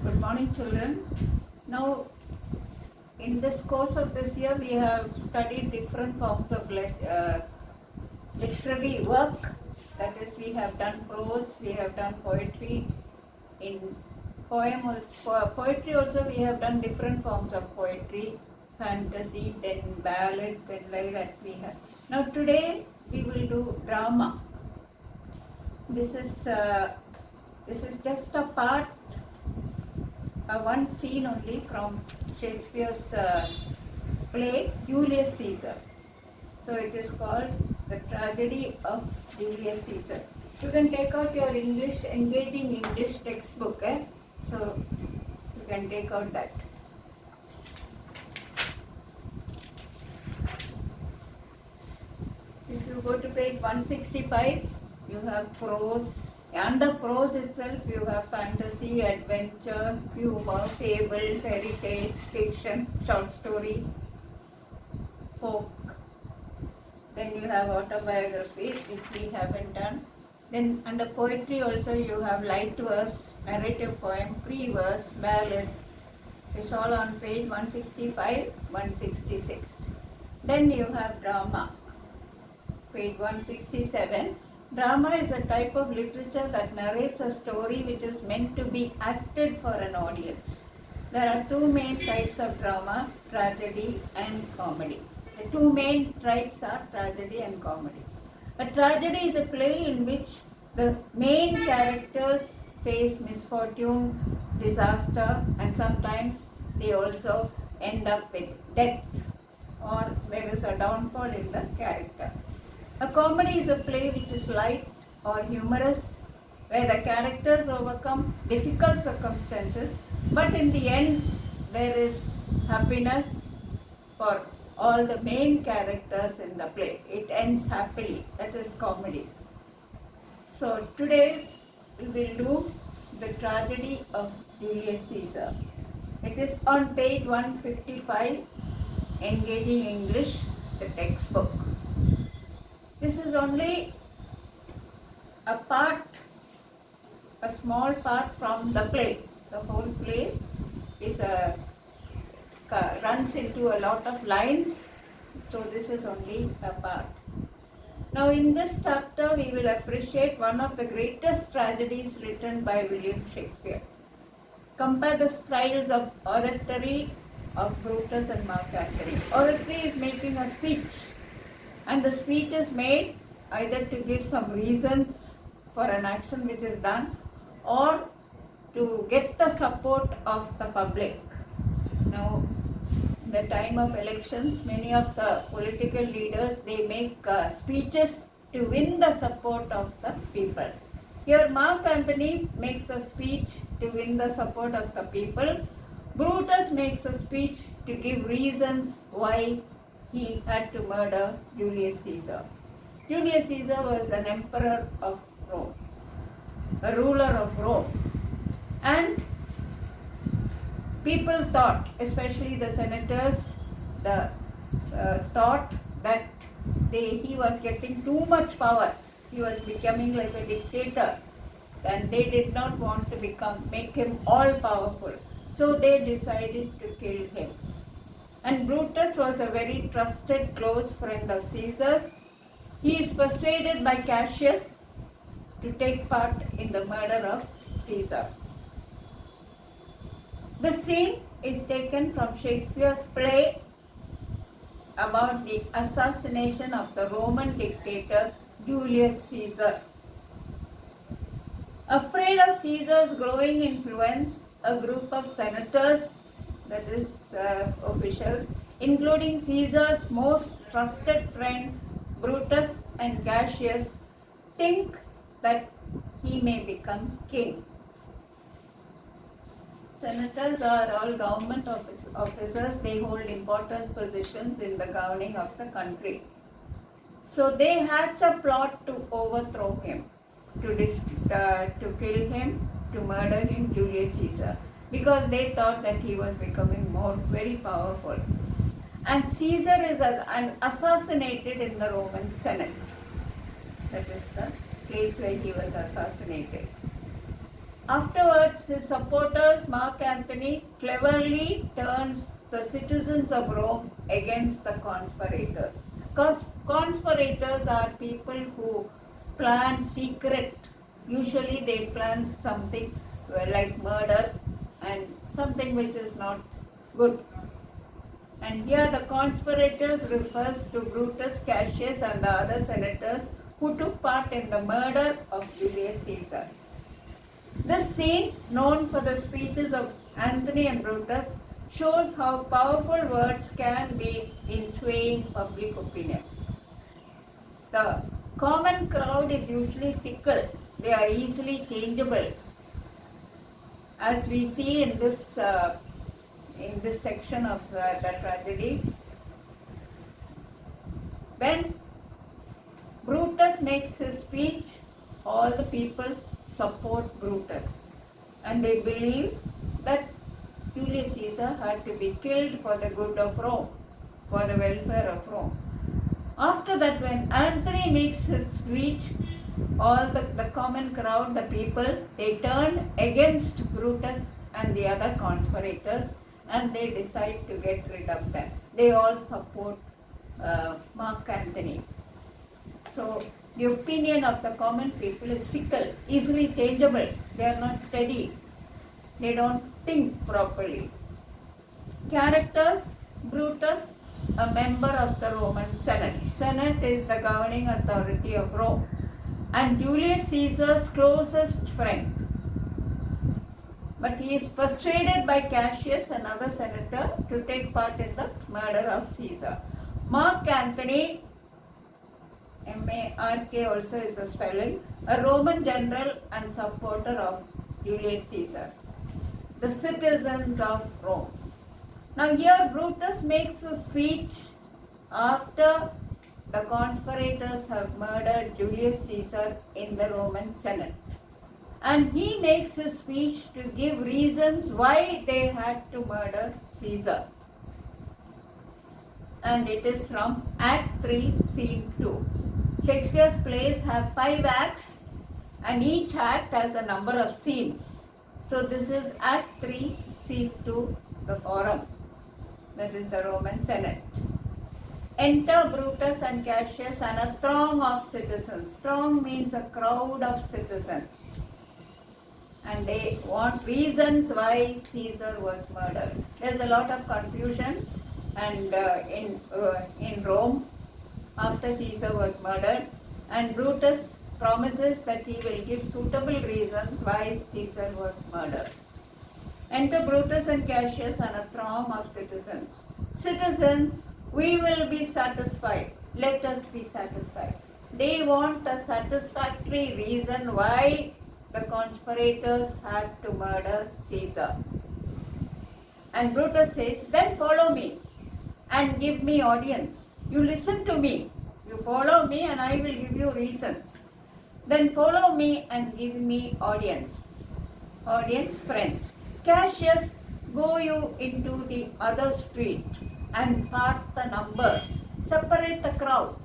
Good morning, children. Now, in this course of this year, we have studied different forms of literary work. That is, we have done prose, we have done poetry. In poetry also, we have done different forms of poetry, fantasy, then ballad, then like that we have. Now, today we will do drama. This is just a part. One scene only from Shakespeare's play Julius Caesar. So it is called The Tragedy of Julius Caesar. You can take out your engaging English textbook. So you can take out that. If you go to page 165, you have prose. Under prose itself, you have fantasy, adventure, humor, fable, fairy tale, fiction, short story, folk. Then you have autobiography, which we haven't done. Then under poetry also you have light verse, narrative poem, free verse, ballad. It's all on page 165, 166. Then you have drama, page 167. Drama is a type of literature that narrates a story which is meant to be acted for an audience. There are two main types of drama, tragedy and comedy. The two main types are tragedy and comedy. A tragedy is a play in which the main characters face misfortune, disaster, and sometimes they also end up with death, or there is a downfall in the character. A comedy is a play which is light or humorous, where the characters overcome difficult circumstances, but in the end there is happiness for all the main characters in the play. It ends happily. That is comedy. So today we will do The Tragedy of Julius Caesar. It is on page 155, Engaging English, the textbook. This is only a small part from the play. The whole play is runs into a lot of lines, so this is only a part. Now in this chapter we will appreciate one of the greatest tragedies written by William Shakespeare. Compare the styles of oratory of Brutus and Mark Antony. Oratory is making a speech, and the speech is made either to give some reasons for an action which is done or to get the support of the public. Now, in the time of elections, many of the political leaders, they make speeches to win the support of the people. Here Mark Antony makes a speech to win the support of the people. Brutus makes a speech to give reasons why he had to murder Julius Caesar. Julius Caesar was an emperor of Rome, a ruler of Rome, and people thought, especially the senators, thought that he was getting too much power. He was becoming like a dictator, and they did not want to make him all powerful. So they decided to kill him. And Brutus was a very trusted, close friend of Caesar's. He is persuaded by Cassius to take part in the murder of Caesar. The scene is taken from Shakespeare's play about the assassination of the Roman dictator Julius Caesar. Afraid of Caesar's growing influence, a group of senators, that is officials, including Caesar's most trusted friend Brutus and Cassius, think that he may become king. Senators are all government officers. They hold important positions in the governing of the country. So they hatch a plot to overthrow him, to kill him, to murder him, Julius Caesar, because they thought that he was becoming very powerful. And Caesar is assassinated in the Roman Senate. That is the place where he was assassinated. Afterwards, his supporters, Mark Antony, cleverly turns the citizens of Rome against the conspirators. Because conspirators are people who plan secret. Usually they plan something like murder and something which is not good. And here the conspirators refers to Brutus, Cassius and the other senators who took part in the murder of Julius Caesar. This scene, known for the speeches of Antony and Brutus, shows how powerful words can be in swaying public opinion. The common crowd is usually fickle. They are easily changeable. As we see in this section of the tragedy, when Brutus makes his speech, all the people support Brutus and they believe that Julius Caesar had to be killed for the good of Rome, for the welfare of Rome. After that, when Antony makes his speech, all the common crowd, the people, they turn against Brutus and the other conspirators and they decide to get rid of them. They all support Mark Antony. So the opinion of the common people is fickle, easily changeable. They are not steady. They don't think properly. Characters: Brutus, a member of the Roman Senate. Senate is the governing authority of Rome. And Julius Caesar's closest friend. But he is persuaded by Cassius, another senator, to take part in the murder of Caesar. Mark Antony, M-A-R-K also is the spelling, a Roman general and supporter of Julius Caesar. The citizens of Rome. Now here Brutus makes a speech after the conspirators have murdered Julius Caesar in the Roman Senate. And he makes his speech to give reasons why they had to murder Caesar. And it is from Act 3, Scene 2. Shakespeare's plays have 5 acts and each act has a number of scenes. So this is Act 3, Scene 2, the Forum. That is the Roman Senate. Enter Brutus and Cassius and a throng of citizens. Throng means a crowd of citizens. And they want reasons why Caesar was murdered. There's a lot of confusion and in Rome after Caesar was murdered, and Brutus promises that he will give suitable reasons why Caesar was murdered. Enter Brutus and Cassius and a throng of citizens. Citizens, we will be satisfied. Let us be satisfied. They want a satisfactory reason why the conspirators had to murder Caesar. And Brutus says, then follow me and give me audience. You listen to me. You follow me and I will give you reasons. Then follow me and give me audience. Audience, friends. Cassius, go you into the other street and part the numbers. Separate the crowd.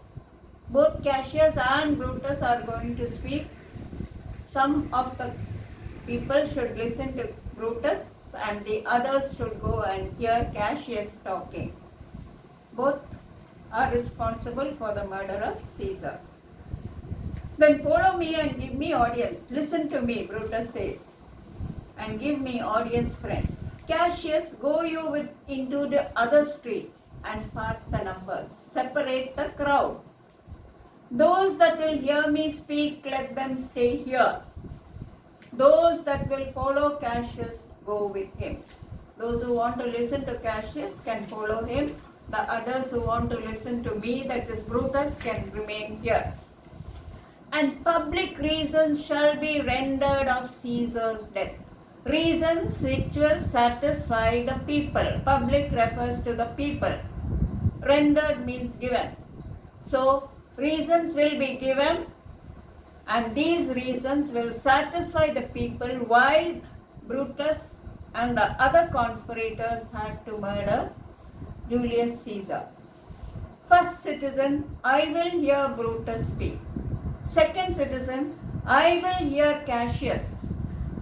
Both Cassius and Brutus are going to speak. Some of the people should listen to Brutus and the others should go and hear Cassius talking. Both are responsible for the murder of Caesar. Then follow me and give me audience. Listen to me, Brutus says, and give me audience, friends. Cassius, go you into the other street and part the numbers. Separate the crowd. Those that will hear me speak, let them stay here. Those that will follow Cassius, go with him. Those who want to listen to Cassius can follow him. The others who want to listen to me, that is Brutus, can remain here. And public reasons shall be rendered of Caesar's death. Reasons which will satisfy the people. Public refers to the people. Rendered means given. So, reasons will be given and these reasons will satisfy the people why Brutus and the other conspirators had to murder Julius Caesar. First citizen, I will hear Brutus speak. Second citizen, I will hear Cassius.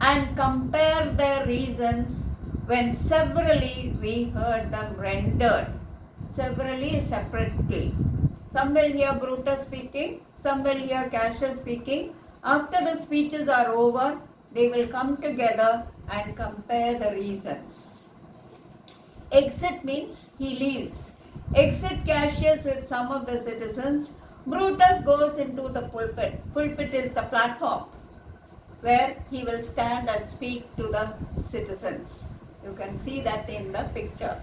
and compare their reasons when severally we heard them rendered. Severally, separately. Some will hear Brutus speaking, some will hear Cassius speaking. After the speeches are over, they will come together and compare the reasons. Exit means he leaves. Exit Cassius with some of the citizens. Brutus goes into the pulpit. Pulpit is the platform where he will stand and speak to the citizens. You can see that in the picture.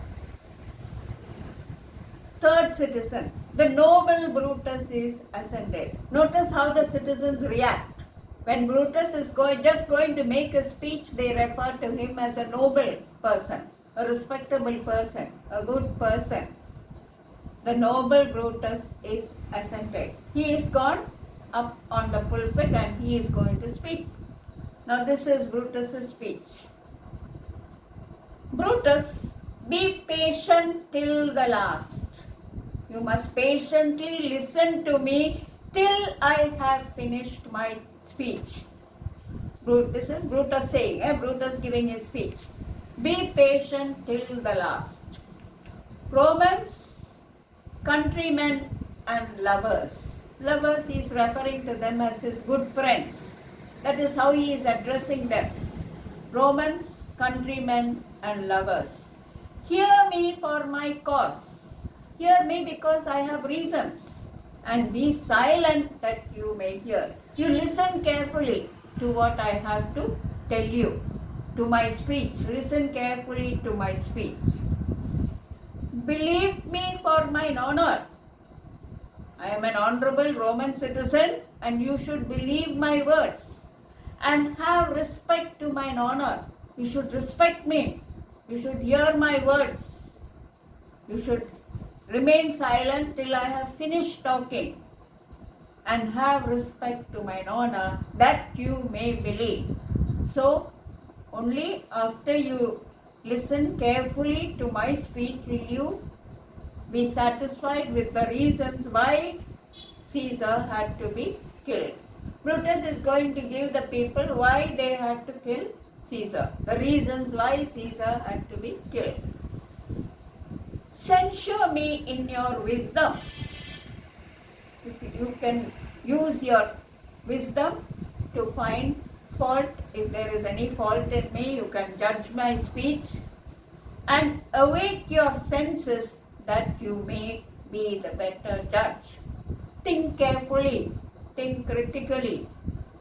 Third citizen, the noble Brutus is ascended. Notice how the citizens react. When Brutus is just going to make a speech, they refer to him as a noble person, a respectable person, a good person. The noble Brutus is ascended. He is gone up on the pulpit and he is going to speak. Now this is Brutus's speech. Brutus, be patient till the last. You must patiently listen to me till I have finished my speech. This is Brutus saying, Brutus giving his speech. Be patient till the last. Romans, countrymen and lovers. Lovers, he is referring to them as his good friends. That is how he is addressing them. Romans, countrymen and lovers. Hear me for my cause. Hear me because I have reasons, and be silent that you may hear. You listen carefully to what I have to tell you, to my speech. Listen carefully to my speech. Believe me for mine honor. I am an honorable Roman citizen, and you should believe my words and have respect to mine honor. You should respect me. You should hear my words. You should remain silent till I have finished talking, and have respect to mine honor that you may believe. So, only after you listen carefully to my speech will you be satisfied with the reasons why Caesar had to be killed. Brutus is going to give the people why they had to kill Caesar, the reasons why Caesar had to be killed. Censure me in your wisdom. You can use your wisdom to find fault. If there is any fault in me, you can judge my speech. And awake your senses that you may be the better judge. Think carefully, think critically,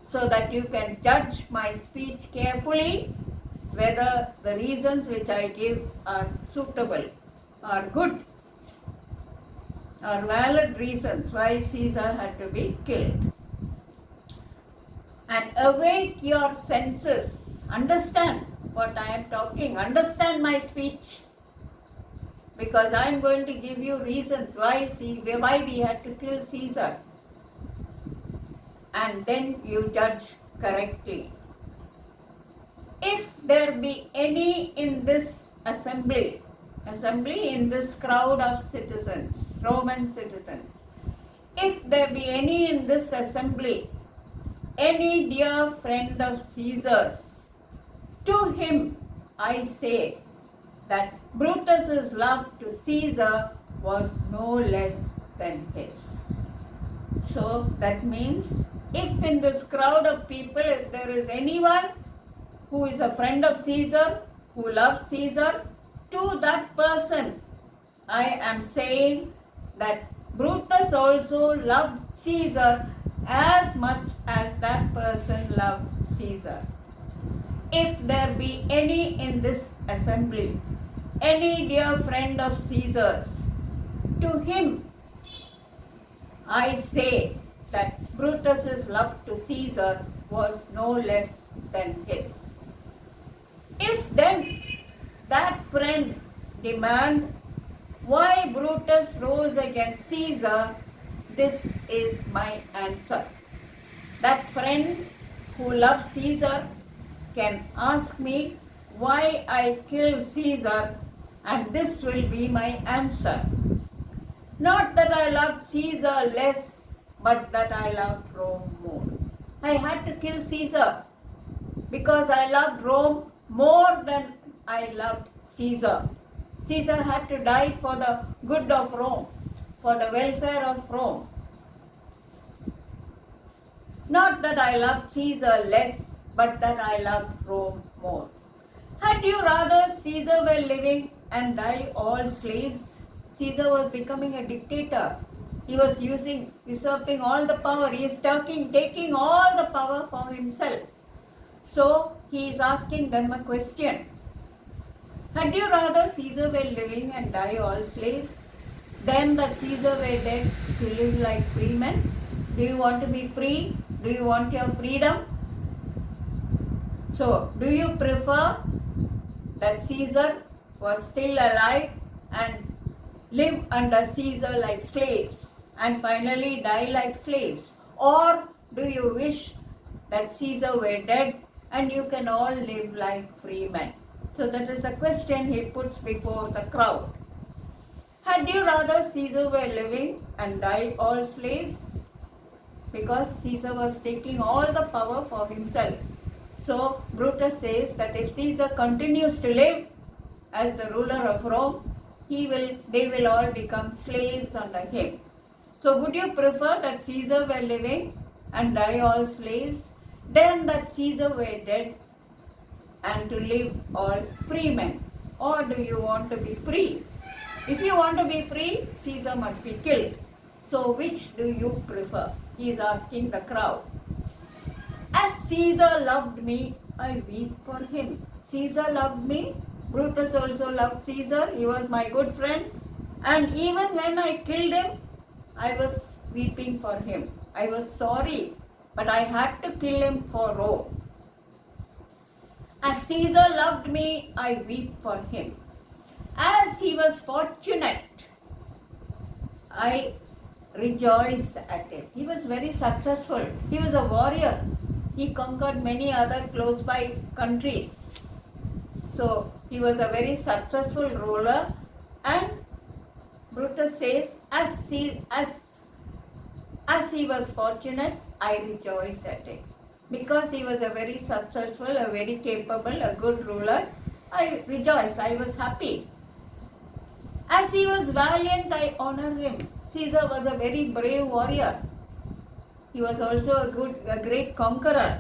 so that you can judge my speech carefully, whether the reasons which I give are suitable, are good, are valid reasons why Caesar had to be killed. And awake your senses. Understand what I am talking. Understand my speech. Because I am going to give you reasons why we had to kill Caesar. And then you judge correctly. If there be any in this assembly in this crowd of citizens, Roman citizens, if there be any in this assembly, any dear friend of Caesar's, to him I say that Brutus's love to Caesar was no less than his. So that means if in this crowd of people, if there is anyone who is a friend of Caesar, who loves Caesar, to that person I am saying that Brutus also loved Caesar as much as that person loved Caesar. If there be any in this assembly, any dear friend of Caesar's, to him I say that Brutus's love to Caesar was no less than his. If then that friend demand why Brutus rose against Caesar, this is my answer. That friend who loves Caesar can ask me why I killed Caesar, and this will be my answer. Not that I loved Caesar less, but that I loved Rome more. I had to kill Caesar because I loved Rome more than I loved Caesar. Caesar had to die for the good of Rome, for the welfare of Rome. Not that I loved Caesar less, but that I loved Rome more. Had you rather Caesar were living and die all slaves? Caesar was becoming a dictator. He was usurping all the power. He is taking all the power for himself. So he is asking them a question. Had you rather Caesar were living and die all slaves than that Caesar were dead to live like free men? Do you want to be free? Do you want your freedom? So, do you prefer that Caesar was still alive and live under Caesar like slaves and finally die like slaves? Or do you wish that Caesar were dead and you can all live like free men? So that is the question he puts before the crowd. Had you rather Caesar were living and die all slaves? Because Caesar was taking all the power for himself. So Brutus says that if Caesar continues to live as the ruler of Rome, they will all become slaves under him. So would you prefer that Caesar were living and die all slaves than that Caesar were dead and to live all free men? Or do you want to be free? If you want to be free, Caesar must be killed. So which do you prefer? He is asking the crowd. As Caesar loved me, I weep for him. Caesar loved me. Brutus also loved Caesar. He was my good friend. And even when I killed him, I was weeping for him. I was sorry, but I had to kill him for Rome. As Caesar loved me, I weep for him. As he was fortunate, I rejoice at it. He was very successful. He was a warrior. He conquered many other close by countries. So he was a very successful ruler, and Brutus says, as he was fortunate, I rejoice at it. Because he was a very successful, a very capable, a good ruler, I rejoiced. I was happy. As he was valiant, I honor him. Caesar was a very brave warrior. He was also a great conqueror.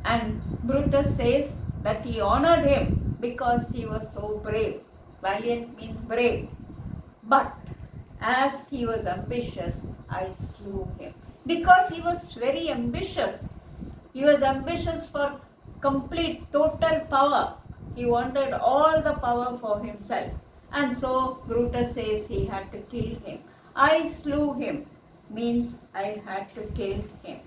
And Brutus says that he honored him because he was so brave. Valiant means brave. But as he was ambitious, I slew him. Because he was very ambitious. He was ambitious for complete, total power. He wanted all the power for himself. And so Brutus says he had to kill him. I slew him means I had to kill him.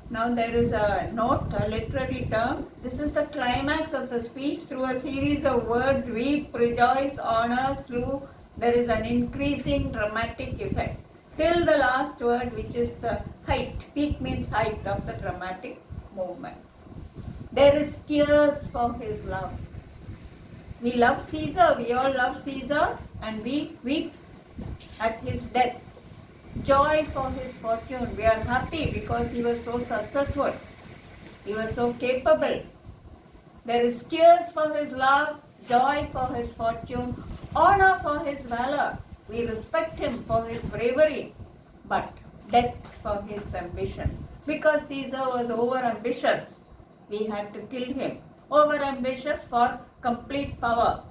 Now there is a note, a literary term. This is the climax of the speech. Through a series of words, weep, rejoice, honor, slew, there is an increasing dramatic effect. Till the last word, which is the height. Peak means height of the dramatic movement. There is tears for his love. We love Caesar, we all love Caesar, and we weep at his death. Joy for his fortune. We are happy because he was so successful. He was so capable. There is tears for his love, joy for his fortune, honor for his valor. We respect him for his bravery, but death for his ambition. Because Caesar was over-ambitious, we had to kill him. Over-ambitious for complete power.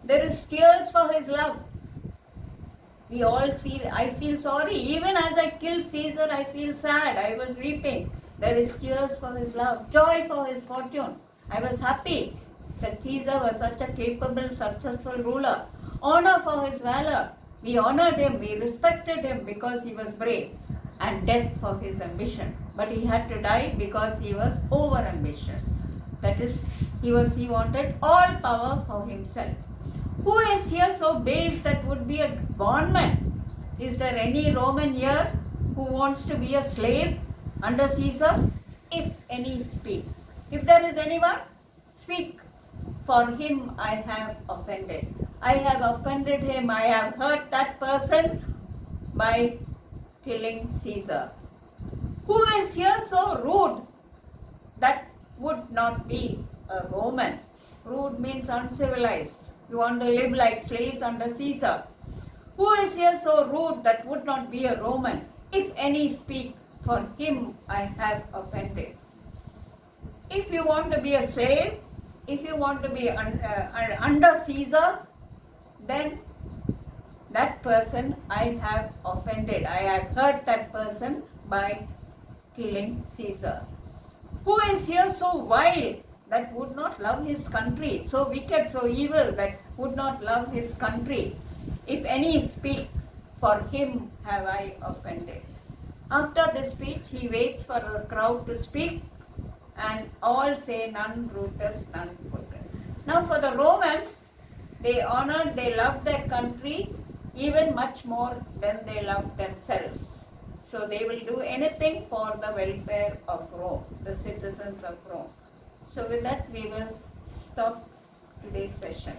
There is tears for his love. We all feel, I feel sorry. Even as I killed Caesar, I feel sad. I was weeping. There is tears for his love. Joy for his fortune. I was happy that Caesar was such a capable, successful ruler. Honor for his valor. We honored him, we respected him because he was brave. And death for his ambition. But he had to die because he was over-ambitious. That is, he wanted all power for himself. Who is here so base that would be a bondman? Is there any Roman here who wants to be a slave under Caesar? If any, speak. If there is anyone, speak. For him I have offended. I have offended him. I have hurt that person by killing Caesar. Who is here so rude that would not be a Roman? Rude means uncivilized. You want to live like slaves under Caesar. Who is here so rude that would not be a Roman? If any speak, for him I have offended. If you want to be a slave, if you want to be under Caesar, then that person I have offended. I have hurt that person by killing Caesar. Who is here so vile that would not love his country, so wicked, so evil that would not love his country? If any speak, for him have I offended. After this speech, he waits for the crowd to speak, and all say none Brutus, none Brutus. Now for the Romans, they honored, they loved their country even much more than they loved themselves. So they will do anything for the welfare of Rome, the citizens of Rome. So with that, we will stop today's session.